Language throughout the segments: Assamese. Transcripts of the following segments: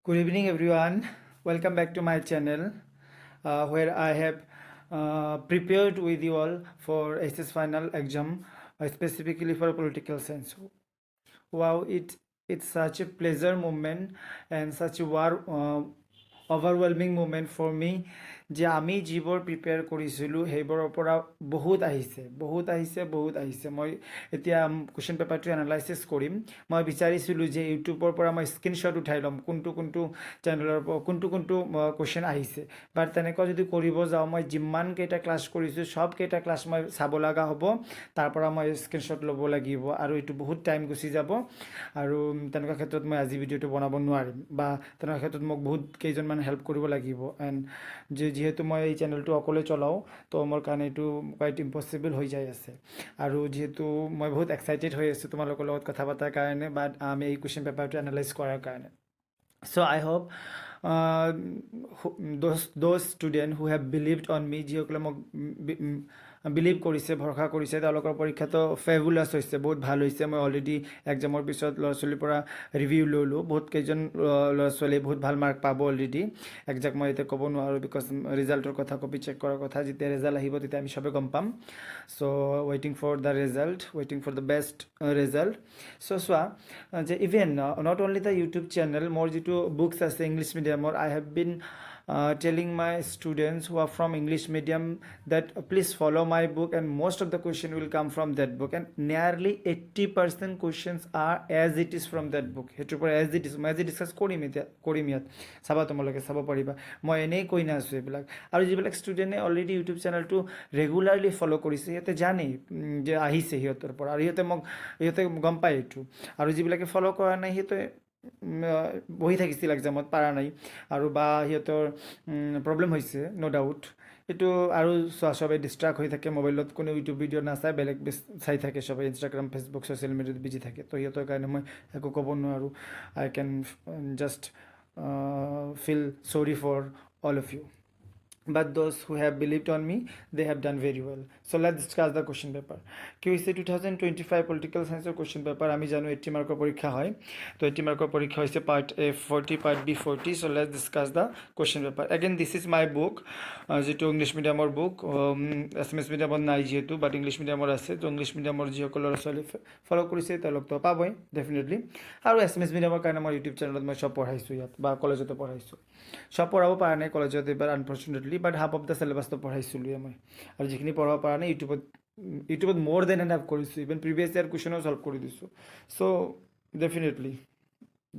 Good evening, everyone. Welcome back to my channel, where I have prepared with you all for SS final exam, specifically for political science. Wow, it's such a pleasure moment and such a overwhelming moment for me যে আমি যিবোৰ প্ৰিপেয়াৰ কৰিছিলোঁ সেইবোৰৰ পৰা বহুত আহিছে মই এতিয়া কুৱেশ্যন পেপাৰটো এনালাইচিছ কৰিম মই বিচাৰিছিলোঁ যে ইউটিউবৰ পৰা মই স্ক্ৰীনশ্বট উঠাই ল'ম কোনটো চেনেলৰ পৰা কোনটো কুৱেশ্যন আহিছে বাট তেনেকুৱা যদি কৰিব যাওঁ মই যিমানকেইটা ক্লাছ কৰিছোঁ সবকেইটা ক্লাছ মই চাব লগা হ'ব তাৰ পৰা মই স্ক্ৰীনশ্বট ল'ব লাগিব আৰু এইটো বহুত টাইম গুচি যাব আৰু তেনেকুৱা ক্ষেত্ৰত মই আজি ভিডিঅ'টো বনাব নোৱাৰিম বা তেনেকুৱা ক্ষেত্ৰত মোক বহুত কেইজনমান হেল্প কৰিব লাগিব এণ্ড যিহেতু মই এই চেনেলটো অকলে চলাওঁ তো মোৰ কাৰণে এইটো কোৱাইট ইম্পচিবল হৈ যাই আছে আৰু যিহেতু মই বহুত এক্সাইটেড হৈ আছোঁ তোমালোকৰ লগত কথা পতাৰ কাৰণে বা আমি এই কুৱেশ্যন পেপাৰটো এনালাইজ কৰাৰ কাৰণে চ' আই hope those students who have believed on me যিসকলে মোক বিলিভ কৰিছে ভৰসা কৰিছে তেওঁলোকৰ পৰীক্ষাটো ফেবুলাছ হৈছে বহুত ভাল হৈছে মই অলৰেডি এক্সামৰ পিছত ল'ৰা ছোৱালীৰ পৰা ৰিভিউ ল'লোঁ বহুত কেইজন ল'ৰা ছোৱালীয়ে বহুত ভাল মাৰ্ক পাব অলৰেডি একজাক্ট মই এতিয়া ক'ব নোৱাৰোঁ বিকজ ৰিজাল্টৰ কথা কপি চেক কৰাৰ কথা যেতিয়া ৰিজাল্ট আহিব তেতিয়া আমি চবে গম পাম চ' ৱেইটিং for the result ৱেইটিং for the best result চ' চোৱা যে even not only the YouTube channel মোৰ যিটো বুকছ আছে English মিডিয়ামৰ I have been telling my students who are from English medium that please follow my book and most of the question will come from that book and nearly 80% questions are as it is from that book hetu pore as it is মই আজি ডিসকাস কৰিম ইয়াত চাবা তোমালোকে চাব পাৰিবা মই এনেই কৈ না আছোঁ এইবিলাক আৰু যিবিলাক ষ্টুডেণ্টে অলৰেডি ইউটিউব চেনেলটো ৰেগুলাৰলি ফ'ল' কৰিছে সিহঁতে জানেই যে আহিছে সিহঁতৰ পৰা আৰু সিহঁতে গম পায় এইটো আৰু যিবিলাকে ফ'ল' কৰা নাই সিহঁতে বহি থাকিছিল এক্সামত পাৰা নাই আৰু বা সিহঁতৰ প্ৰব্লেম হৈছে ন' ডাউট এইটো আৰু চবেই ডিষ্ট্ৰাক্ট হৈ থাকে মোবাইলত কোনো ইউটিউব ভিডিঅ' নাচায় বেলেগ চাই থাকে চবেই ইনষ্টাগ্ৰাম ফেচবুক ছ'চিয়েল মিডিয়াত বিজি থাকে তো সিহঁতৰ কাৰণে মই একো ক'ব নোৱাৰোঁ I can just feel sorry for all of you but those who have believed on me they have done very well so let's discuss the question paper কি হৈছে 2025 পলিটিকেল সায়েন্সৰ question paper আমি জানো 80 মাৰ্কৰ পৰীক্ষা হয় তো 80 মাৰ্কৰ পৰীক্ষা হৈছে part A 40 part B 40 so let's discuss the question paper again this is my book যেটো ইংলিছ মিডিয়ামৰ বুক এছএমএছ মিডিয়ামৰ নাই যেহেতু বাট ইংলিছ মিডিয়ামৰ আছে তো ইংলিছ মিডিয়ামৰ যিসকল ল'ৰা ছোৱালী ফ'ল' কৰিছে তেওঁলোকতো পাবই ডেফিনেটলি আৰু এছএমএছ মিডিয়ামৰ কাৰণে মই ইউটিউব চেনেলত মই চব পঢ়াইছোঁ ইয়াত বা কলেজতো পঢ়াইছোঁ সব পঢ়াব পৰা নাই কলেজত এইবাৰ unfortunately but half of the চিলেবাছটো পঢ়াইছিলোঁ মই আৰু যিখিনি পঢ়াব পৰা নাই ইউটিউবত মোৰ দেন এনাফ কৰিছোঁ ইভেন প্ৰিভিয়াছ ইয়াৰ কুৱেশ্যনো ছল্ভ কৰি দিছোঁ so' definitely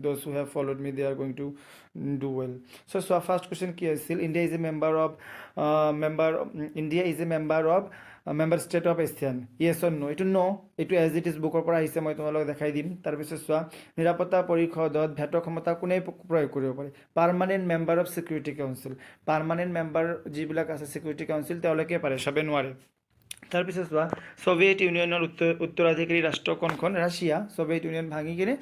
those who have followed me they are going to do well so first question কি আছিল India is a member of member state of ASEAN yes or no এইটো no এইটো as it is বুকৰ পৰা আহিছে মই তোমালোকক দেখাই দিম তাৰপিছত চোৱা নিৰাপত্তা পৰিষদত ভেটো ক্ষমতা কোনে প্ৰয়োগ কৰিব পাৰে permanent member of security council permanent member যিবিলাক আছে সিকিউৰিটি কাউন্সিল তেওঁলোকে পাৰে সবে নোৱাৰে তাৰপিছত চোৱা সোভিয়েট ইউনিয়নৰ উত্তৰাধিকাৰী ৰাষ্ট্ৰ কোনখন ৰাছিয়া সোভিয়েট ইউনিয়ন ভাঙি কিনে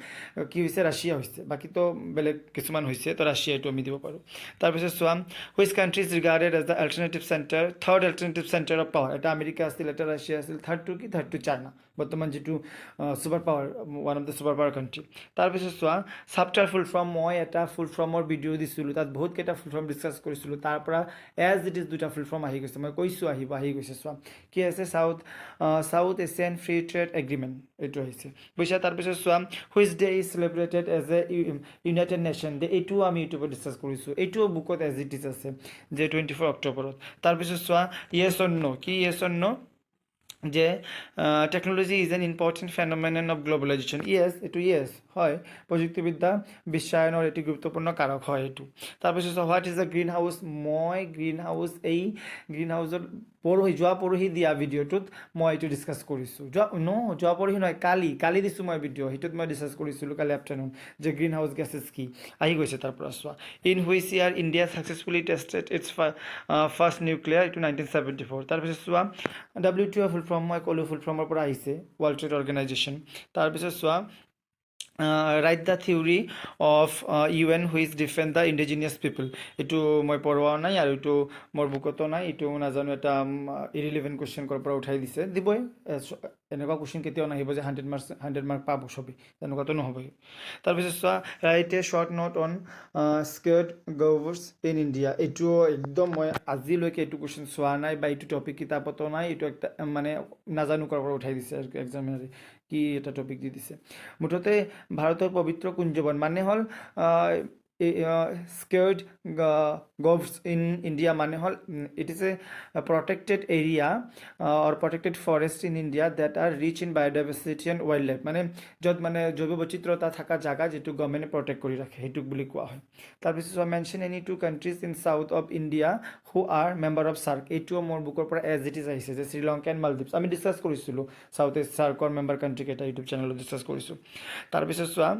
কি হৈছে ৰাছিয়া হৈছে বাকীতো বেলেগ কিছুমান হৈছে তো ৰাছিয়া এইটো আমি দিব পাৰোঁ তাৰপিছত চোৱা which country is regarded as the alternative centre third alternative centre of power এটা আমেৰিকা আছিল এটা ৰাছিয়া আছিল থাৰ্ডটো চাইনা বৰ্তমান যিটো super power one of the super power country তাৰপিছত চোৱা চাপ্টাৰ ফুল ফৰ্ম মই এটা ফুল ফৰ্মৰ ভিডিঅ' দিছিলোঁ তাত বহুতকেইটা ফুল ফৰ্ম ডিছকাছ কৰিছিলোঁ তাৰ পৰা এজ ইট ইজ দুটা ফুল ফৰ্ম আহি গৈছে মই কৈছোঁ আহি গৈছে চোৱা কি আছে South Asian free trade agreement এইটো আহিছে বুজিছা তাৰপিছত চোৱা which day is celebrated as a United Nation Day এইটোও আমি ইউটিউবত ডিছকাছ কৰিছোঁ এইটোও বুকত এজ ইট ইজ আছে যে 24 অক্টোবৰত তাৰপিছত চোৱা ইয়েছ অৰ ন' কি ইয়েছ অৰ ন' যে technology is an important phenomenon of globalisation এইটো ইয়েছ হয় প্ৰযুক্তিবিদ্যা বিশ্বায়নৰ এটি গুৰুত্বপূৰ্ণ কাৰক হয় এইটো তাৰপিছত what is the green house মই গ্ৰীণ হাউচত যোৱা পৰহি দিয়া ভিডিঅ'টোত মই এইটো ডিছকাছ কৰিছোঁ যোৱা পৰহি নহয় কালি দিছোঁ মই ভিডিঅ' সেইটোত মই ডিছকাছ কৰিছিলোঁ কালি আফটাৰনুন যে গ্ৰীণ হাউচ গেছেছ কি আহি গৈছে তাৰ পৰা চোৱা in which year India successfully tested its first nuclear এইটো 1974 তাৰপিছত চোৱা WTO ফুল ফৰ্ম মই ক'লোঁ ফুল ফৰ্মৰ পৰা আহিছে ৱৰ্ল্ড ট্ৰেড অৰ্গেনাইজেশ্যন তাৰপিছত চোৱা right the theory of UN which defend the indigenous people. এইটো মই পঢ়োৱাও নাই আৰু এইটো মোৰ বুকতো নাই, এইটো নাজানো, এটা ইৰিলিভেণ্ট কুৱেশ্যন ক'ৰ পৰা উঠাই দিছে। দিবই, এনেকুৱা কুৱেশ্যন কেতিয়াও নাহিব যে 100 মাৰ্ক পাব চবেই, তেনেকুৱাতো নহ'বই। তাৰপিছত চোৱা, right a short note on স্কেয়াৰ্ড girls in India. এইটো একদম মই আজিলৈকে এইটো কুৱেশ্যন চোৱা নাই বা এইটো টপিক কিতাপতো নাই, এইটো একটা মানে নাজানো ক'ৰ পৰা উঠাই দিছে এক্সামিনাৰে, কি এটা টপিক দি দিছে। মুঠতে ভাৰতৰ পবিত্ৰ কুঞ্জবন মানে হ'ল স্কেয়াৰ্ড গভছ ইন ইণ্ডিয়া মানে হ'ল it is a protected area or protected forest in India that are rich in biodiversity and wildlife. মানে য'ত মানে জৈৱ বৈচিত্ৰতা থকা জাগা যিটো গভৰ্ণমেণ্টে প্ৰটেক্ট কৰি ৰাখে, সেইটোক বুলি কোৱা হয়। তাৰপিছত mention any two countries in south of India who are member of SAARC. এইটোও মোৰ বুকৰ পৰা এজ ইট ইজ আহিছে, যে শ্ৰীলংকা এণ্ড মালদ্বীপছ আমি ডিছকাছ কৰিছিলোঁ, চাউথ ইষ্ট চাৰ্কৰ মেম্বাৰ কাণ্ট্ৰিকেইটা ইউটিউব চেনেলত ডিছকাছ কৰিছোঁ। তাৰপিছত চোৱা,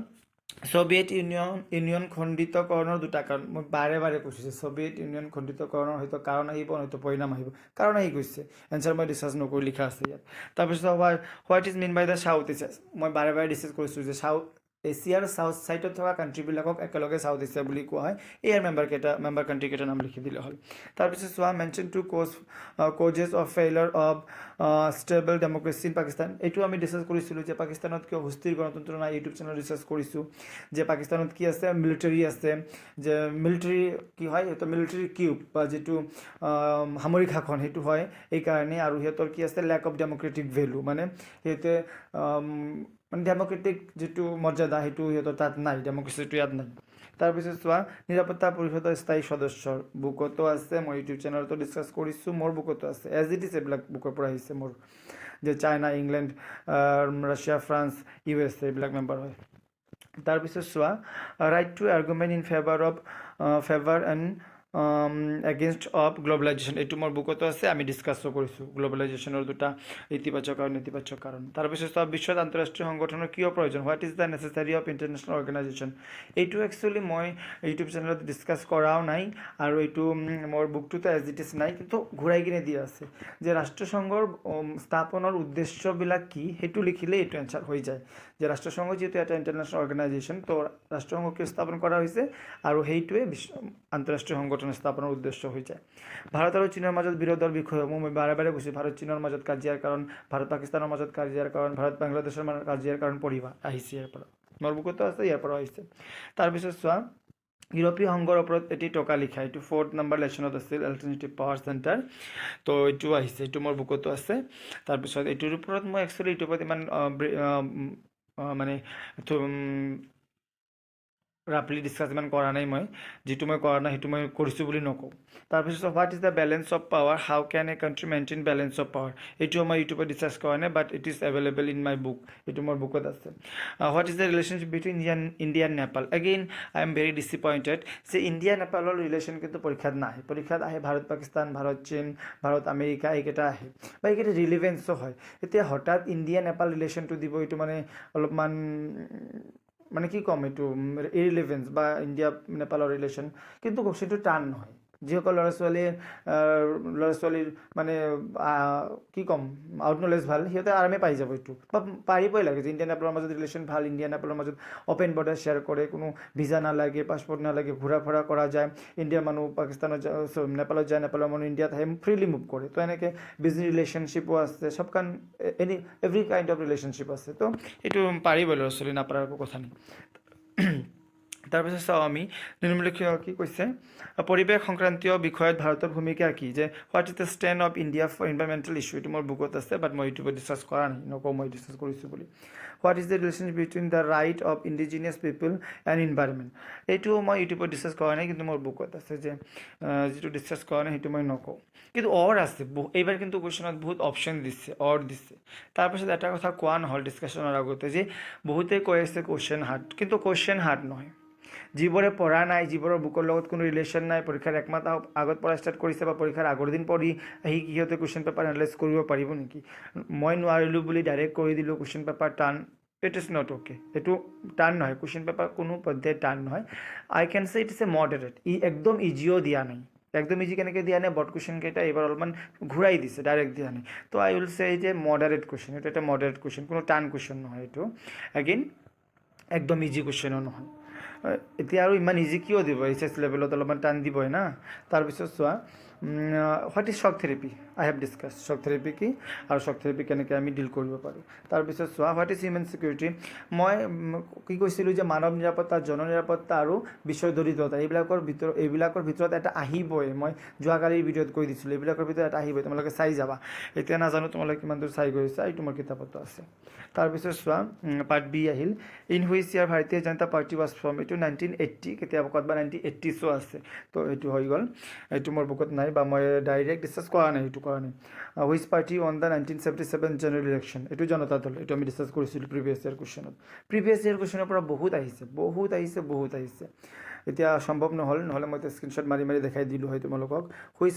ছ'ভিয়েট ইউনিয়ন খণ্ডিতকৰণৰ দুটা কাৰণ, মই বাৰে বাৰে কৈছোঁ যে ছ'ভিয়েট ইউনিয়ন খণ্ডিতকৰণৰ হয়তো কাৰণ আহিব, হয়তো পৰিণাম আহিব। কাৰণ আহি গৈছে, এনচাৰ মই ডিছকাছ নকৰি লিখা আছে ইয়াত। তাৰপিছত what is mean by the South Asia, মই বাৰে বাৰে ডিছকাছ কৰিছোঁ যে চাউথ এছিয়াৰ চাউথ ছাইডত থকা কাণ্ট্ৰিবিলাকক একেলগে চাউথ এছিয়া বুলি কোৱা হয়। ইয়াৰ মেম্বাৰ কাণ্ট্ৰিকেইটাৰ নাম লিখি দিলে হ'ল। তাৰপিছত চোৱা, mention two causes of failure of stable democracy in Pakistan. এইটো আমি ডিছকাছ কৰিছিলোঁ যে পাকিস্তানত কিয় সুস্থিৰ গণতন্ত্ৰ নাই, ইউটিউব চেনেলত ডিছকাছ কৰিছোঁ যে পাকিস্তানত কি আছে, মিলিটাৰী আছে, যে মিলিটাৰী কি হয়, সিহঁতৰ মিলিটাৰী কিউব বা যিটো সামৰিক শাসন সেইটো হয় এইকাৰণে, আৰু সিহঁতৰ কি আছে, লেক অফ ডেম'ক্ৰেটিক ভেলু, মানে সিহঁতে মানে ডেম'ক্ৰেটিক যিটো মৰ্যাদা সেইটো সিহঁতৰ তাত নাই, ডেম'ক্ৰেচিটো ইয়াত নাই। তাৰপিছত চোৱা, নিৰাপত্তা পৰিষদৰ স্থায়ী সদস্যৰ বুকতো আছে, মই ইউটিউব চেনেলতো ডিছকাছ কৰিছোঁ, মোৰ বুকতো আছে, এজ ইট ইজ এইবিলাক বুকৰ পৰা আহিছে মোৰ, যে China, England, Russia, France, USA এইবিলাক মেম্বাৰ হয়। তাৰপিছত চোৱা, right to argument in favour and against of globalisation. এইটো মোৰ বুকতো আছে, আমি ডিছকাছো কৰিছোঁ গ্ল'বেলাইজেশ্যনৰ দুটা ইতিবাচক আৰু নেতিবাচক কাৰণ। তাৰপিছত চোৱা, বিশ্বত আন্তঃৰাষ্ট্ৰীয় সংগঠনৰ কিয় প্ৰয়োজন, what is the necessary of international organisation. এইটো একচুৱেলি মই ইউটিউব চেনেলত ডিছকাছ কৰাও নাই, আৰু এইটো মোৰ বুকটোতো এজ ইট ইজ নাই, কিন্তু ঘূৰাই কিনে দিয়া আছে যে ৰাষ্ট্ৰসংঘৰ স্থাপনৰ উদ্দেশ্যবিলাক কি, সেইটো লিখিলে এইটো এনচাৰ হৈ যায়, যে ৰাষ্ট্ৰসংঘ যিহেতু এটা ইণ্টাৰনেশ্যনেল অৰ্গেনাইজেশ্যন, তো ৰাষ্ট্ৰসংঘ কিয় স্থাপন কৰা হৈছে, আৰু সেইটোৱে আন্তঃৰাষ্ট্ৰীয় সংগঠন স্থাপনৰ উদ্দেশ্য হৈ যায়। ভাৰত আৰু চীনৰ মাজত বিৰোধৰ বিষয়সমূহ মই বাৰে বাৰে কৈছোঁ, ভাৰত চীনৰ মাজত কাজিয়াৰ কাৰণ, ভাৰত পাকিস্তানৰ মাজত কাজিয়াৰ কাৰণ, ভাৰত বাংলাদেশৰ মাজত কাজিয়াৰ কাৰণ পঢ়িবা, আহিছে ইয়াৰ পৰা, মোৰ বুকতো আছে, ইয়াৰ পৰা আহিছে। তাৰপিছত চোৱা, ইউৰোপীয় সংঘৰ ওপৰত এটি টকা লিখা, এইটো 4th নম্বৰ লেচনত আছিল, এল্টাৰনেটিভ পাৱাৰ চেণ্টাৰ, তো এইটো আহিছে, এইটো মোৰ বুকতো আছে। তাৰপিছত এইটোৰ ওপৰত মই একচুৱেলি এইটোৰ ওপৰত ইমান মানে ৰাফলি ডিছকাছ ইমান কৰা নাই, মই যিটো মই কৰা নাই সেইটো মই কৰিছোঁ বুলি নকওঁ। তাৰপিছত what is the balance of power, how can a country maintain balance of power. এইটো মই ইউটিউবত ডিছকাছ কৰা নাই, but it is available in my book, এইটো মোৰ বুকত আছে। What is the relationship between India and Nepal. Again I am very disappointed যে ইণ্ডিয়া নেপালৰ ৰিলেশ্যন কিন্তু পৰীক্ষাত নাহে, পৰীক্ষাত আহে ভাৰত পাকিস্তান, ভাৰত চীন, ভাৰত আমেৰিকা, এইকেইটা আহে, বা এইকেইটা ৰিলিভেঞ্চো হয়। এতিয়া হঠাৎ ইণ্ডিয়া নেপাল ৰিলেশ্যনটো দিব, এইটো মানে অলপমান মানে কি ক'ম, এইটো ইৰিলিভেঞ্চ বা ইণ্ডিয়া নেপালৰ ৰিলেশ্যন, কিন্তু সেইটো টান নহয়। যিসকল ল'ৰা ছোৱালীৰ মানে কি ক'ম, আউট নলেজ ভাল, সিহঁতে আৰামে পাই যাব এইটো, বা পাৰিবই লাগে যে ইণ্ডিয়া নেপালৰ মাজত ৰিলেশ্যন ভাল, ইণ্ডিয়া নেপালৰ মাজত অ'পেন বৰ্ডাৰ শ্বেয়াৰ কৰে, কোনো ভিজা নালাগে, পাছপৰ্ট নালাগে, ঘূৰা ফুৰা কৰা যায়, ইণ্ডিয়াৰ মানুহ পাকিস্তানত নেপালত যায়, নেপালৰ মানুহ ইণ্ডিয়াত আহে, ফ্ৰীলি মুভ কৰে, তো এনেকৈ বিজনেছ ৰিলেশ্যনশ্বিপো আছে, চব এভৰি কাইণ্ড অফ ৰিলেশ্যনশ্বিপ আছে, তো এইটো পাৰিবই ল'ৰা ছোৱালী, নাপাৰাৰ একো কথা নাই। তাৰপিছত চাওঁ আমি নিম্নলিখিত কি কৈছে, পৰিৱেশ সংক্ৰান্তীয় বিষয়ত ভাৰতৰ ভূমিকা কি, যে what is the stand of India for environmental issue. এইটো মোৰ বুকত আছে, বাট মই ইউটিউবত ডিছকাছ কৰা নাই, নকওঁ মই ডিছকাছ কৰিছোঁ বুলি। What is the relationship between the write off indigenous people and environment. এইটো মই ইউটিউবত ডিছকাছ কৰা নাই, কিন্তু মোৰ বুকত আছে, যে যিটো ডিছকাছ কৰা নাই সেইটো মই নকওঁ, কিন্তু আছে, এইবাৰ কিন্তু কুৱেশ্যনত বহুত অপশ্যন দিছে, দিছে। তাৰপিছত এটা কথা কোৱা নহ'ল ডিছকাশ্যনৰ আগতে, যে বহুতে কৈ আছে কুৱেশ্যন হাৰ্ড, কিন্তু কুৱেশ্যন হাৰ্ড নহয়। যিবোৰে পঢ়া নাই, যিবোৰৰ বুকৰ লগত কোনো ৰিলেশ্যন নাই, পৰীক্ষাৰ একমাহ আগত পঢ়া ষ্টাৰ্ট কৰিছে, বা পৰীক্ষাৰ আগৰ দিন পঢ়ি আহি সিহঁতে কুৱেশ্যন পেপাৰ এনালাইজ কৰিব পাৰিব নেকি? মই নোৱাৰিলোঁ বুলি ডাইৰেক্ট কৰি দিলোঁ কুৱেশ্যন পেপাৰ টান, ইট ইজ নট অ'কে। এইটো টান নহয়, কুৱেশ্যন পেপাৰ কোনো পৰ্যায়ত টান নহয়। আই কেন চে ইট ইজ এ মডাৰেট, একদম ইজিও দিয়া নাই, একদম ইজি কেনেকৈ দিয়া নাই, বৰ্ড কুৱেশ্যনকেইটা এইবাৰ অলপমান ঘূৰাই দিছে, ডাইৰেক্ট দিয়া নাই। তো আই উইল চে যে মডাৰেট কুৱেশ্যন, এইটো এটা মডাৰেট কুৱেশ্যন, কোনো টান কুৱেশ্যন নহয় এইটো। এগেইন একদম ইজি কুৱেশ্যনো নহয় এতিয়া আৰু ইমান ইজি কিয় দিব এইচ এছ লেভেলত অলপমান টান দিবই না তাৰপিছত চোৱা what is shock therapy I have discuss shock therapy কি আৰু শ্বক থেৰাপি কেনেকৈ আমি ডিল কৰিব পাৰোঁ তাৰপিছত চোৱা হোৱাট ইজ হিউমেন ছিকিউৰিটি মই কি কৈছিলোঁ যে মানৱ নিৰাপত্তা জন নিৰাপত্তা আৰু বিশ্ব দৰিদ্ৰতা এইবিলাকৰ ভিতৰত এটা আহিবই মই যোৱাকালিৰ ভিডিঅ'ত কৈ দিছিলোঁ এইবিলাকৰ ভিতৰত এটা আহিবই তোমালোকে চাই যাবা এতিয়া নাজানো তোমালোকে কিমান দূৰ চাই গৈছা এইটো মোৰ কিতাপতো আছে তাৰপিছত চোৱা পাৰ্ট বি আহিল ইন হুইচ ইয়াৰ ভাৰতীয় জনতা পাৰ্টি ৱাজ ফ্ৰম এইটো 1980 কেতিয়াবা ক'ৰবাত 1980 আছে তো এইটো হৈ গ'ল এইটো মোৰ বুকত নাই বা মই ডাইৰেক্ট ডিছকাছ কৰা নাই এইটো কৰা নাই which party on the 1977 general election এইটো জনতা দল এইটো আমি ডিছকাছ কৰিছিলোঁ প্ৰিভিয়াছ ইয়াৰ কুৱেশ্যনৰ পৰা বহুত আহিছে এতিয়া সম্ভৱ নহ'লে মই স্ক্ৰীনশ্বট মাৰি দেখাই দিলোঁ হয় তোমালোকক which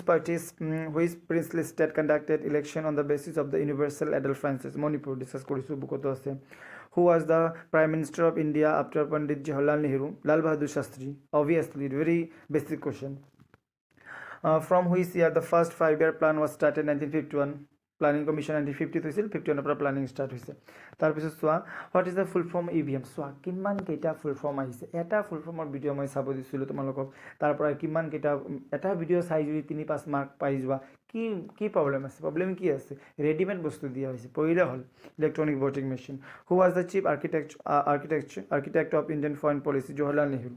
princely state conducted election on the basis of the universal adult Frances Manipur discuss কৰিছোঁ বুকতো আছে who was the Prime Minister of India after Pandit Jawaharlal Nehru? Lal Bahadur Shastri. Obviously, very basic question. From which year the first 5-year plan was started 1951? Planning Commission 1950 হৈছিল 51 পৰা প্লানিং ষ্টাৰ্ট হৈছে তাৰপিছত চোৱা what is the full form EVM চোৱা কিমান কেইটা ফুল ফৰ্ম আহিছে এটা ফুল ফৰ্মৰ ভিডিঅ' মই চাব দিছিলোঁ তোমালোকক তাৰ পৰা কিমান কেইটা এটা ভিডিঅ' চাই যদি 3-5 মাৰ্ক পাই যোৱা কি প্ৰব্লেম আছে প্ৰব্লেম কি আছে ৰেডিমেড বস্তু দিয়া হৈছে পঢ়িলে হ'ল electronic voting machine who was the chief architect of Indian foreign policy Jawaharlal Nehru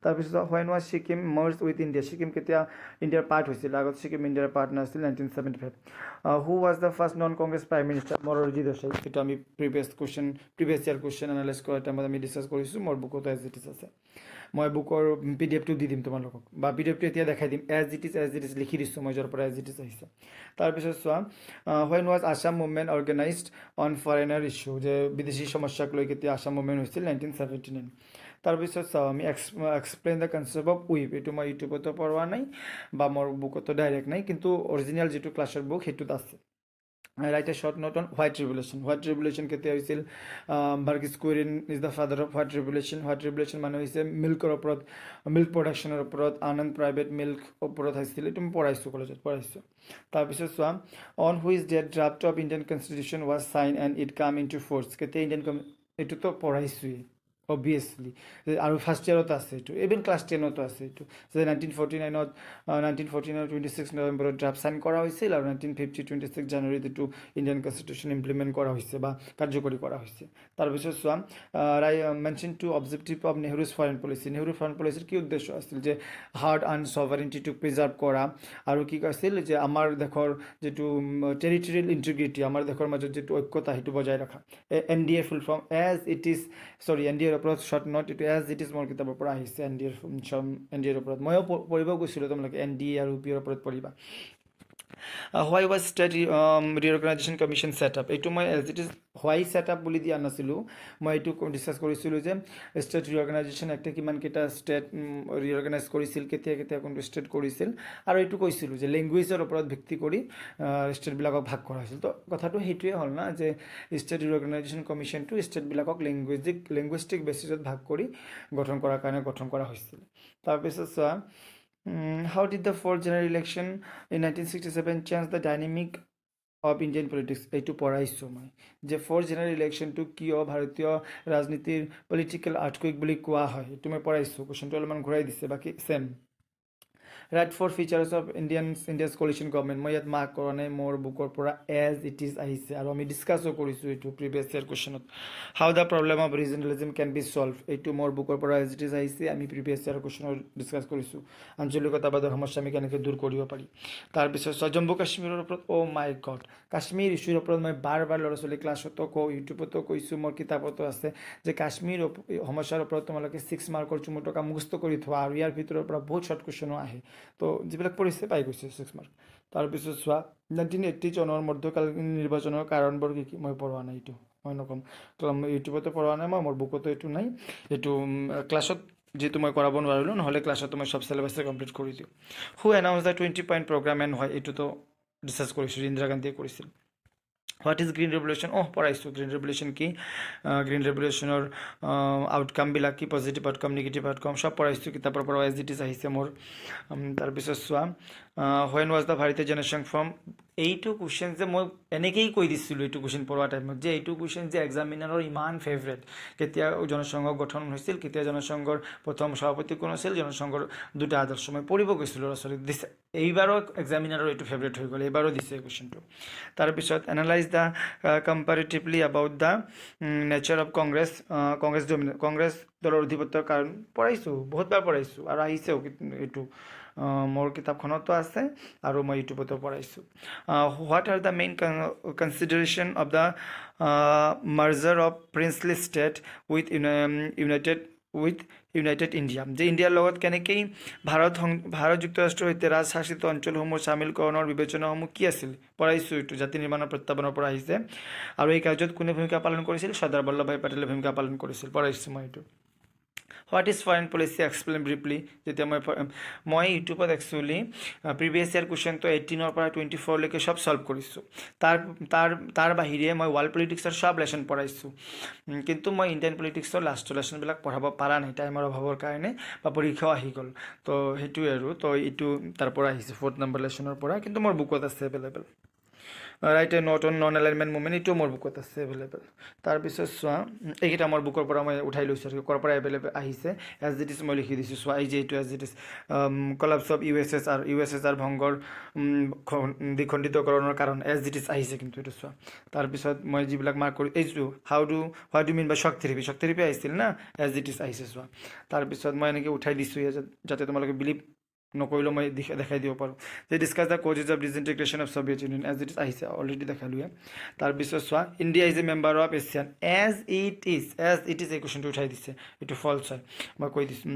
তাৰপিছত when was Sikkim merge with India Sikkim কেতিয়া ইণ্ডিয়াৰ পাৰ্ট হৈছিল আগত ছিকিম ইণ্ডিয়াৰ পাৰ্ট নাছিল 1975 who was the first non Congress prime minister Morarji Desai এইটো আমি প্ৰিভিয়াছ ইয়াৰ কুৱেশ্যন এনালাইজ কৰাৰ টাইমত আমি ডিছকাছ কৰিছোঁ মোৰ বুকত এজ ইট ইজ আছে মই বুকৰ PDF টো দি দিম তোমালোকক বা PDF টো এতিয়া দেখাই দিম এজ ইট ইজ লিখি দিছোঁ মই য'ৰ পৰা এজ ইট ইজ আহিছে তাৰপিছত চোৱা when was Assam movement organised on foreigner issue যে বিদেশী সমস্যাক লৈ কেতিয়া আছাম মুভমেণ্ট হৈছিল 1979 তাৰপিছত চাওঁ আমি explain the concept of weep এইটো মই ইউটিউবতো পঢ়োৱা নাই বা মোৰ বুকতো ডাইৰেক্ট নাই কিন্তু অৰিজিনেল যিটো ক্লাছৰ বুক সেইটোত আছে write a short note on white revolution কেতিয়া হৈছিল Verghese Kurien is the father of white revolution মানে হৈছে মিল্ক প্ৰডাকশ্যনৰ ওপৰত আনন্দ প্ৰাইভেট মিল্ক ওপৰত হৈছিল এইটো মই কলেজত পঢ়াইছোঁ তাৰপিছত চোৱা on which date draft of Indian constitution was sign and it came into force কেতিয়া এইটোতো পঢ়াইছোঁৱেই অবভিয়াছলি আৰু ফাৰ্ষ্ট ইয়াৰত আছে এইটো ইভেন ক্লাছ 10তো আছে এইটো যে 1949 26 নৱেম্বৰত ড্ৰাফ্ট চাইন কৰা হৈছিল আৰু 1950 26 জানুৱাৰীত এইটো ইণ্ডিয়ান কনষ্টিটিউশ্যন ইমপ্লিমেণ্ট কৰা হৈছে বা কাৰ্যকৰী কৰা হৈছে তাৰপিছত চোৱা mention to objective of Nehru's foreign পলিচিৰ কি উদ্দেশ্য আছিল যে হাৰ্ড আৰ্ন ছভাৰেণ্টিটোক প্ৰিজাৰ্ভ কৰা আৰু কি কৈছিল যে আমাৰ দেশৰ যিটো টেৰিটৰিয়েল ইণ্টিগ্ৰিটি আমাৰ দেশৰ মাজত যিটো ঐক্যতা সেইটো বজাই ৰখা NDA ফুল ফৰ্ম NDAৰ ওপৰত শ্বৰ্ট নোট এইটো এজ ইট ইজ মোৰ কিতাপৰ পৰা আহিছে NDAৰ ওপৰত ময়ো পঢ়িব গৈছিলোঁ তোমালোকে NDA আৰু UPৰ ওপৰত পঢ়িবা why was state reorganisation commission set up এইটো মই as it is why set up বুলি দিয়া নাছিলোঁ মই এইটো ডিছকাছ কৰিছিলোঁ যে ষ্টেট ৰিঅৰ্গেনাইজেশ্যন এক্টে কিমানকেইটা ষ্টেট ৰিঅৰ্গেনাইজ কৰিছিল কেতিয়া কোনটো ষ্টেট কৰিছিল আৰু এইটো কৈছিলোঁ যে লেংগুৱেজৰ ওপৰত ভিত্তি কৰি ষ্টেটবিলাকক ভাগ কৰা হৈছিল তো কথাটো সেইটোৱে হ'ল না যে ষ্টেট ৰিঅৰ্গেনাইজেশ্যন কমিশ্যনটো ষ্টেটবিলাকক লেংগুৱেষ্টিক বেচিছত ভাগ কৰি গঠন কৰা হৈছিল তাৰপিছত চোৱা how did the fourth general election in 1967 change the dynamic of Indian politics এইটো পঢ়াইছোঁ মই যে ফ'ৰ্থ জেনেৰেল ইলেকশ্যনটো কিয় ভাৰতীয় ৰাজনীতিৰ পলিটিকেল আৰ্থকুইক বুলি কোৱা হয় এইটো মই পঢ়াইছোঁ কুৱেশ্যনটো অলপমান ঘূৰাই দিছে বাকী same write four features of India's coalition government মই ইয়াত মাৰ্ক কৰা নাই মোৰ বুকৰ পৰা এজ ইট ইজ আহিছে আৰু আমি ডিছকাছো কৰিছোঁ এইটো প্ৰিভিয়াছ ইয়াৰ কুৱেশ্যনত how the problem of regionalism can be solve এইটো মোৰ বুকৰ পৰা এজ ইট ইজ আহিছে আমি প্ৰিভিয়াছ ইয়াৰ কুৱেশ্যনত ডিছকাছ কৰিছোঁ আঞ্চলিকতাবাদৰ সমস্যা আমি কেনেকৈ দূৰ কৰিব পাৰি তাৰপিছত জম্মু কাশ্মীৰৰ ওপৰত মাই গড কাশ্মীৰ ইছ্যুৰ ওপৰত মই বাৰ ল'ৰা ছোৱালী ক্লাছতো কওঁ ইউটিউবতো কৈছোঁ মোৰ কিতাপতো আছে যে কাশ্মীৰ সমস্যাৰ ওপৰত তোমালোকে 6 মাৰ্কৰ চুমু টকা মুখস্থ কৰি থোৱা আৰু ইয়াৰ ভিতৰৰ পৰা বহুত শ্বৰ্ট কুৱেশ্যনো আহে তো যিবিলাক পঢ়িছে পাই গৈছে 6 মাৰ্ক তাৰপিছত চোৱা 1980 চনৰ মধ্যকালীন নিৰ্বাচনৰ কাৰণবোৰ কি মই পঢ়োৱা নাই এইটো মই নক'ম ইউটিউবতে পঢ়োৱা নাই মোৰ বুকতো এইটো নাই এইটো ক্লাছত যিহেতু মই কৰাব নোৱাৰিলোঁ নহ'লে ক্লাছতো মই চব চিলেবাছে কমপ্লিট কৰি দিওঁ who announce the 20 point programme and হয় এইটোতো ডিছকাছ কৰিছোঁ ইন্দিৰা গান্ধীয়ে কৰিছিল হোৱাট ইজ গ্ৰীণ ৰেভলিউশ্যন পঢ়াইছোঁ গ্ৰীণ ৰেভলিউশ্যন কি গ্ৰীণ ৰেভলিউশ্যনৰ আউটকামবিলাক কি পজিটিভ আউটকাম নিগেটিভ আউটকাম চব পঢ়াইছোঁ কিতাপৰ পৰা এজ ইট ইজ আহিছে মোৰ তাৰপিছত চোৱা হোৱেন ৱাজ দ্য ভাৰতীয় জনসংঘ ফৰ্ম এইটো কুৱেশ্যন যে মই এনেকৈয়ে কৈ দিছিলোঁ এইটো কুৱেশ্যন পঢ়োৱা টাইমত যে এইটো কুৱেশ্যন যে এক্সামিনাৰৰ ইমান ফেভৰেট, কেতিয়া জনসংঘ গঠন হৈছিল, কেতিয়া জনসংঘৰ প্ৰথম সভাপতি কোন আছিল, জনসংঘৰ দুটা আদৰ্শ মই পঢ়িব গৈছিলোঁ ল'ৰা ছোৱালীক দিছে, এইবাৰো এক্সামিনাৰৰ এইটো ফেভৰেট হৈ গ'ল, এইবাৰো দিছে এই কুৱেশ্যনটো। তাৰপিছত analyse the comparatively about the nature of Congress দলৰ অধিপত্যৰ কাৰণ পঢ়াইছোঁ, বহুতবাৰ পঢ়াইছোঁ আৰু আহিছেও এইটো মোৰ কিতাপখনতো আছে আৰু মই ইউটিউবতো পঢ়াইছোঁ। What are the main consideration of the merger of princely state with United India, যে ইণ্ডিয়াৰ লগত কেনেকৈ ভাৰত যুক্তৰাষ্ট্ৰৰ সৈতে ৰাজশাসিত অঞ্চলসমূহ চামিলকৰণৰ বিবেচনাসমূহ কি আছিল, পঢ়াইছোঁ এইটো জাতি নিৰ্মাণৰ প্ৰত্যাহ্বানৰ পৰা আহিছে। আৰু এই কাৰ্যত কোনে ভূমিকা পালন কৰিছিল, চৰ্দাৰ বল্লভভাই পেটেলে ভূমিকা পালন কৰিছিল, পঢ়াইছোঁ মই এইটো। What is foreign policy explain briefly, যেতিয়া মই ইউটিউবত একচুৱেলি প্ৰিভিয়াছ ইয়াৰ কুৱেশ্যনটো 18 পৰা 24লৈকে চব ছল্ভ কৰিছোঁ। তাৰ বাহিৰে মই ৱৰ্ল্ড পলিটিক্সৰ চব লেচন পঢ়াইছোঁ, কিন্তু মই ইণ্ডিয়ান পলিটিক্সৰ লাষ্টৰ লেচনবিলাক পঢ়াব পৰা নাই টাইমৰ অভাৱৰ কাৰণে, বা পৰীক্ষাও আহি গ'ল, তো সেইটোৱে আৰু। তো এইটো তাৰ পৰা আহিছে 4th নম্বৰ লেচনৰ পৰা, কিন্তু মোৰ বুকত আছে available. Right A note on non alignment movement, এইটো মোৰ বুকত আছে এভেইলেবল। তাৰপিছত চোৱা, এইকেইটা মোৰ বুকৰ পৰা মই উঠাই লৈছোঁ আৰু ক'ৰ পৰা এভেইলেবল আহিছে, এজ ইট ইজ মই লিখি দিছোঁ। চোৱা এই যে এইটো as it is collapse of USSR ভংগৰ দ্বিখণ্ডিতকৰণৰ কাৰণ, এজ ইট ইজ আহিছে কিন্তু এইটো চোৱা। তাৰপিছত মই যিবিলাক মাৰ্ক কৰি এইটো what do mean by shock therapy আহিছিল না, এজ ইট ইজ আহিছে চোৱা। তাৰপিছত মই এনেকৈ উঠাই দিছোঁ যাতে তোমালোকে বিলিভ নকৰিলেও মই দেখাই দিব পাৰোঁ। যে discuss the causes of disintegration of Soviet Union, as it is আহিছে, অলৰেডি দেখালোৱে। তাৰপিছত চোৱা, India is a member of ASEAN, as it is এই কুৱেশ্যনটো উঠাই দিছে, এইটো ফল্ছ হয়, মই কৈ দিছোঁ,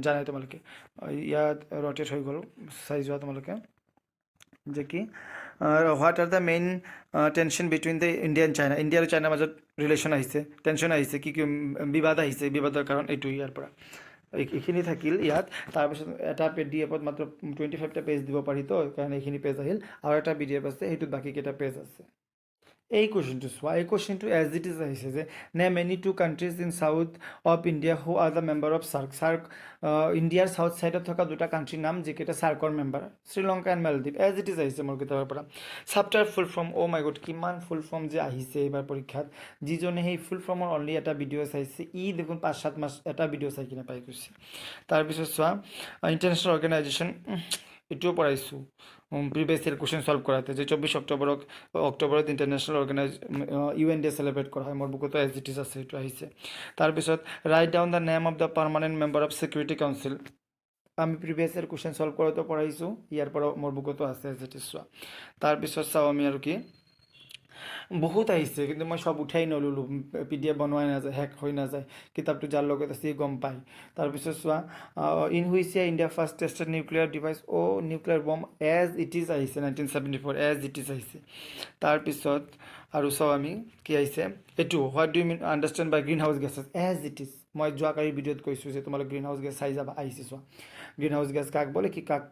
জানাই তোমালোকে। ইয়াত ৰটেট হৈ গ'ল, চাই যোৱা তোমালোকে যে কি what are the main tension between the India and China, India আৰু চাইনাৰ মাজত ৰিলেশ্যন আহিছে, টেনশ্যন আহিছে, কি বিবাদ আহিছে, বিবাদৰ কাৰণ এইটো ইয়াৰ পৰা এইখিনি থাকিল ইয়াত। তাৰপিছত এটা PDFত মাত্ৰ 25টা পেজ দিব পাৰি, তো কাৰণে এইখিনি পেজ আহিল, আৰু এটা PDF আছে সেইটোত বাকীকেইটা পেজ আছে। এই কুৱেশ্যনটো চোৱা, এই কুৱেশ্যনটো এজ ইট ইজ আহিছে যে name any 2 countries in south of India who are the member of SAARC, ইণ্ডিয়াৰ চাউথ ছাইডত থকা দুটা কাণ্ট্ৰিৰ নাম যিকেইটা চাৰ্কৰ member, Sri Lanka and Maldives, as it is আহিছে মোৰ কিতাপৰ পৰা। চাপ্টাৰ ফুল ফৰ্ম, অ' মাই গড কিমান ফুল ফৰ্ম যে আহিছে এইবাৰ পৰীক্ষাত, যিজনে সেই ফুল ফৰ্মৰ অনলি এটা ভিডিঅ' চাইছে দেখোন 5-7 মাহ এটা ভিডিঅ' চাই কিনে পাই গৈছে। তাৰপিছত চোৱা, ইণ্টাৰনেশ্যনেল অৰ্গেনাইজেশ্যন, এইটোও পঢ়াইছোঁ প্ৰিভিয়াছ ইয়াৰ কুৱেশ্যন ছল্ভ কৰাতে, যে 24 অক্টোবৰত ইণ্টাৰনেশ্যনেল UN ডে চেলিব্ৰেট কৰা হয়, মোৰ বুকতো এজ ইট ইজ আছে, সেইটো আহিছে। তাৰপিছত right down the name of the permanent member of security council, আমি প্ৰিভিয়াছ ইয়াৰ কুৱেশ্যন ছল্ভ কৰোঁতে পঢ়াইছোঁ, ইয়াৰ পৰা মোৰ বুকতো আছে এজ ইট ইজ চোৱা। তাৰপিছত চাওঁ আমি আৰু কি বহুত আহিছে, কিন্তু মই চব উঠাই নল'লোঁ, PDF বনোৱাই নাযায়, হেক হৈ নাযায়, কিতাপটো যাৰ লগত আছে গম পায়। তাৰপিছত চোৱা, in which year India first tested nuclear device, nuclear bomb, as it is আহিছে 1974, এজ ইট ইজ আহিছে। তাৰপিছত আৰু চাওঁ আমি কি আহিছে, এইটো what do you mean understand by greenhouse gases, as it is মই যোৱাকালি ভিডিঅ'ত কৈছোঁ যে তোমালোক গ্ৰীণ হাউচ গেছ চাই যাবা, আহিছে চোৱা। গ্ৰীণ হাউচ গেছ কাক বোলে,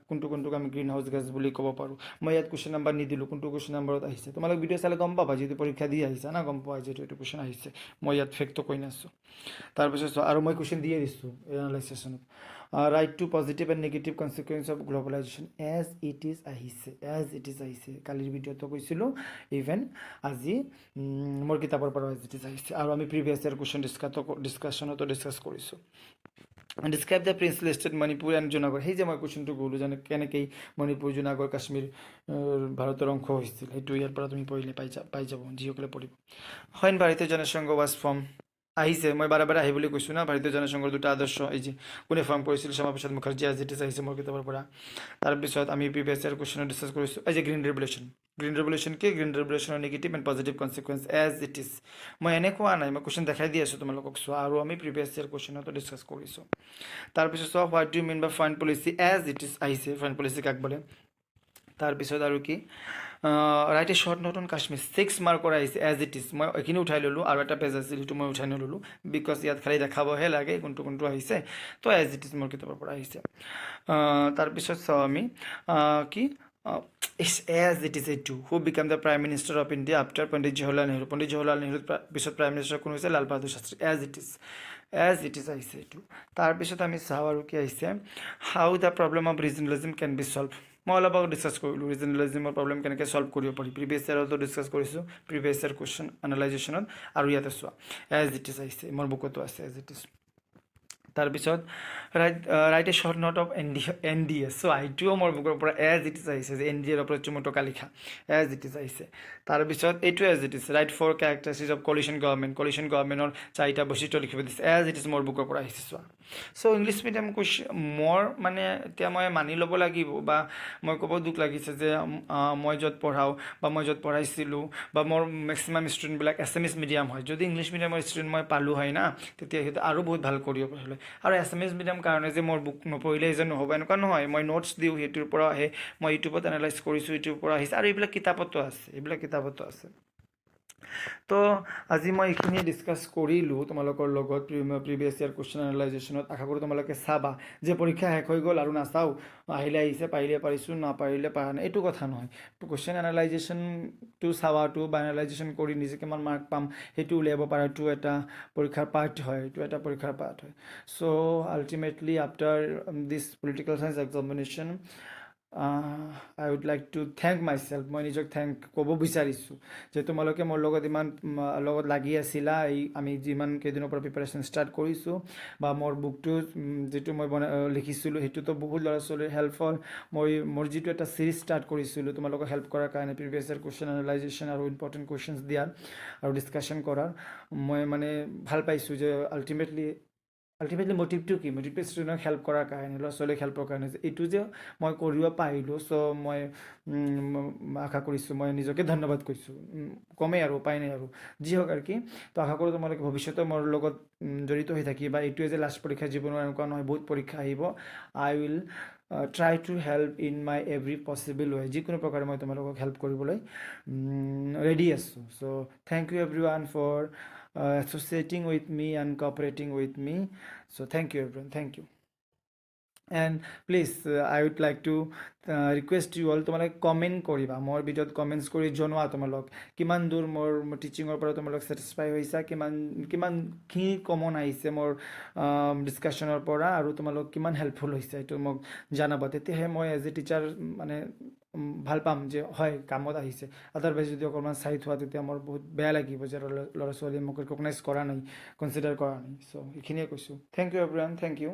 কোনটোক আমি গ্ৰীণ হাউচ গেছ বুলি ক'ব পাৰোঁ। মই ইয়াত কুৱেশ্যন নাম্বাৰ নিদিলোঁ, কোনটো কুৱেশ্যন নাম্বাৰত আহিছে, তোমালোক ভিডিঅ' চালে গম পাবা, যিহেতু পৰীক্ষা দি আহিছা না, গম পোৱা যিহেতু এইটো কুৱেশ্যন আহিছে, মই ইয়াত ফেক্টটো কৈ নাছোঁ। তাৰপিছত চোৱা, আৰু মই কুৱেশ্যন দিয়ে দিছোঁ এনালাইজেশ্যনত, write two positive and negative consequence of globalisation, as it is আহিছে, কালিৰ ভিডিঅ'টো কৈছিলোঁ, ইভেন আজি মোৰ কিতাপৰ পৰা এজ ইট ইজ আহিছে। আৰু আমি প্ৰিভিয়াছ ইয়াৰ কুৱেশ্যন ডিছকাশ্যনতো ডিছকাছ কৰিছোঁ। Describe the princely state Manipur and Junagadh, সেই যে মই কুৱেশ্যনটো ক'লোঁ যেনে কেনেকৈ মণিপুৰ, জুনাগড়, কাশ্মীৰ ভাৰতৰ অংশ হৈছিল, সেইটো ইয়াৰ পৰা তুমি পঢ়িলে পাই যাব, যিসকলে পঢ়িব। হয়, ভাৰতীয় জনসংঘ ৱাজ ফৰ্ম আহিছে, মই বাৰে বাৰে আহি বুলি কৈছোঁ না, ভাৰতীয় জনসংঘৰ দুটা আদৰ্শ, এই যে কোনে ফৰ্ম কৰিছিল, Shyama Prasad Mukherjee, as it is আহিছে মোৰ কিতাপৰ পৰা। তাৰপিছত আমি প্ৰিভিয়াছ ইয়াৰ কুৱেশ্যনত ডিছকাছ কৰিছোঁ, এই যে গ্ৰীণ ৰেভলিউশ্যন কি, গ্ৰীণ ৰেভলিউশ্যনৰ negative and positive consequence, as it is, মই এনে কোৱা নাই, মই কুৱেশ্যন দেখাই দি আছোঁ তোমালোকক চোৱা, আৰু আমি প্ৰিভিয়াছ ইয়াৰ কুৱেশ্যনতো ডিছকাছ কৰিছোঁ। তাৰপিছত চোৱা, what do you mean by foreign policy, as it is আহিছে, ফৰেইন পলিচি কাক বোলে। তাৰপিছত আৰু কি, write a short note on Kashmir, 6 মাৰ্কৰ আহিছে, এজ ইট ইজ, মই এইখিনি উঠাই ল'লোঁ, আৰু এটা পেজ আছিল সেইটো মই উঠাই নল'লোঁ, বিকজ ইয়াত খালি দেখাবহে লাগে কোনটো আহিছে, তো এজ ইট ইজ মোৰ কিতাপৰ পৰা আহিছে। তাৰপিছত চাওঁ আমি কি, এজ ইট ইজ এইটো, who became the prime minister of India after Pandit Jawaharlal Nehru পিছত প্ৰাইম মিনিষ্টাৰ কোন হৈছে, Lal Bahadur Shastri, as it is আহিছে এইটো। তাৰপিছত আমি চাওঁ আৰু কি আহিছে, how the problem of regionalism can be solve, মই অলপ আগত ডিছকাছ কৰিলোঁ ৰিজনেলিজিমৰ প্ৰব্লেম কেনেকৈ ছল্ভ কৰিব পাৰি প্ৰিভিয়াছ ইয়াৰতো ডিছকাছ কৰিছোঁ প্ৰিভিয়াছ ইয়াৰ কুৱেশ্যন এনালাইজেশ্যনত আৰু ইয়াতে চোৱা এজ ইট ইজ আহিছে মোৰ বুকতো আছে এজ ইট ইজ তাৰপিছত write a short note of N D S so' এইটোও মোৰ বুকৰ পৰা এজ ইট ইজ আহিছে যে এন ডি এৰ ওপৰত চুমন্তকা লিখা এজ ইট ইজ আহিছে তাৰপিছত এইটো as it is write four characteristics of coalition গভৰ্ণমেণ্টৰ 4টা বৈশিষ্ট্য লিখিব দিছে এজ ইট ইজ মোৰ বুকৰ পৰা আহিছে চোৱা চ' ইংলিছ মিডিয়াম কুৱেশ্যন মোৰ মানে এতিয়া মই মানি ল'ব লাগিব বা মই ক'ব দুখ লাগিছে যে মই য'ত পঢ়াওঁ বা মই য'ত পঢ়াইছিলোঁ বা মোৰ মেক্সিমাম ষ্টুডেণ্টবিলাক এছামিছ মিডিয়াম হয় যদি ইংলিছ মিডিয়ামৰ ষ্টুডেণ্ট মই পালোঁ হয় না তেতিয়া সিহঁতে আৰু বহুত ভাল কৰিব পাৰিলে আৰু এছামিছ মিডিয়াম কাৰণে যে মোৰ বুক নপঢ়িলে যে নহ'ব এনেকুৱা নহয় মই নোটছ দিওঁ সেইটোৰ পৰা আহে মই ইউটিউবত এনালাইজ কৰিছোঁ ইউটিউবৰ পৰা আহিছে আৰু এইবিলাক কিতাপতো আছে তো আজি মই এইখিনিয়ে ডিছকাছ কৰিলোঁ তোমালোকৰ লগত প্ৰিভিয়াছ ইয়াৰ কুৱেশ্যন এনালাইজেশ্যনত আশা কৰোঁ তোমালোকে চাবা যে পৰীক্ষা শেষ হৈ গ'ল আৰু নাচাওঁ আহিলে আহিছে পাৰিলে পাৰিছোঁ নাপাৰিলে পাৰা নাই এইটো কথা নহয় কুৱেশ্যন এনালাইজেশ্যনটো চাৱাটো বা এনালাইজেশ্যন কৰি নিজে কিমান মাৰ্ক পাম সেইটো উলিয়াব পাৰাটো এটা পৰীক্ষাৰ পাৰ্ট হয় so' ultimately after this political science examination I would like to thank myself মই নিজক থেংক ক'ব বিচাৰিছোঁ যে তোমালোকে মোৰ লগত ইমান লগত লাগি আছিলা আমি যিমান কেইদিনৰ পৰা প্ৰিপাৰেশ্যন ষ্টাৰ্ট কৰিছোঁ বা মোৰ বুকটো যিটো মই লিখিছিলোঁ সেইটোতো বহুত ল'ৰা ছোৱালীৰ হেল্প হ'ল মোৰ যিটো এটা ছিৰিজ ষ্টাৰ্ট কৰিছিলোঁ তোমালোকক হেল্প কৰাৰ কাৰণে প্ৰিভিয়াছ ইয়াৰ কুৱেশ্যন এনালাইজেশ্যন আৰু ইম্পৰ্টেণ্ট কুৱেশ্যনছ দিয়াৰ আৰু ডিছকাশ্যন কৰাৰ মই মানে ভাল পাইছোঁ যে আল্টিমেটলি মটিভটো কি মটিভটো ষ্টুডেণ্টক হেল্প কৰাৰ কাৰণে ল'ৰা ছোৱালীক হেল্পৰ কাৰণে এইটো যে মই কৰিব পাৰিলোঁ চ' মই আশা কৰিছোঁ মই নিজকে ধন্যবাদ কৈছোঁ কমেই আৰু উপায় নাই আৰু যি হওক আৰু কি তো আশা কৰোঁ তোমালোকে ভৱিষ্যতে মোৰ লগত জড়িত হৈ থাকিবা এইটোৱে যে লাষ্ট পৰীক্ষা জীৱনৰ এনেকুৱা নহয় বহুত পৰীক্ষা আহিব I will try to help in my every possible way যিকোনো প্ৰকাৰে মই তোমালোকক হেল্প কৰিবলৈ ৰেডি আছোঁ so' thank you everyone for associating with me and cooperating with me so thank you everyone thank you and please I would like to request you all তোমালোকে কমেণ্ট কৰিবা মোৰ ভিডিঅ'ত কমেণ্টছ কৰি জনোৱা তোমালোক কিমান দূৰ মোৰ টিচিঙৰ পৰা তোমালোক ছেটিছফাই হৈছা কিমানখিনি কমন আহিছে মোৰ ডিছকাশ্যনৰ পৰা আৰু তোমালোক কিমান হেল্পফুল হৈছে এইটো মোক জনাবা তেতিয়াহে মই এজ এ টিচাৰ মানে ভাল পাম যে হয় কামত আহিছে আদাৰৱাইজ যদি অকণমান চাই থোৱা তেতিয়া মোৰ বহুত বেয়া লাগিব যে ল'ৰা ছোৱালীয়ে মোক ৰিকগনাইজ কৰা নাই কনচিডাৰ কৰা নাই চ' এইখিনিয়ে কৈছোঁ thank you everyone thank U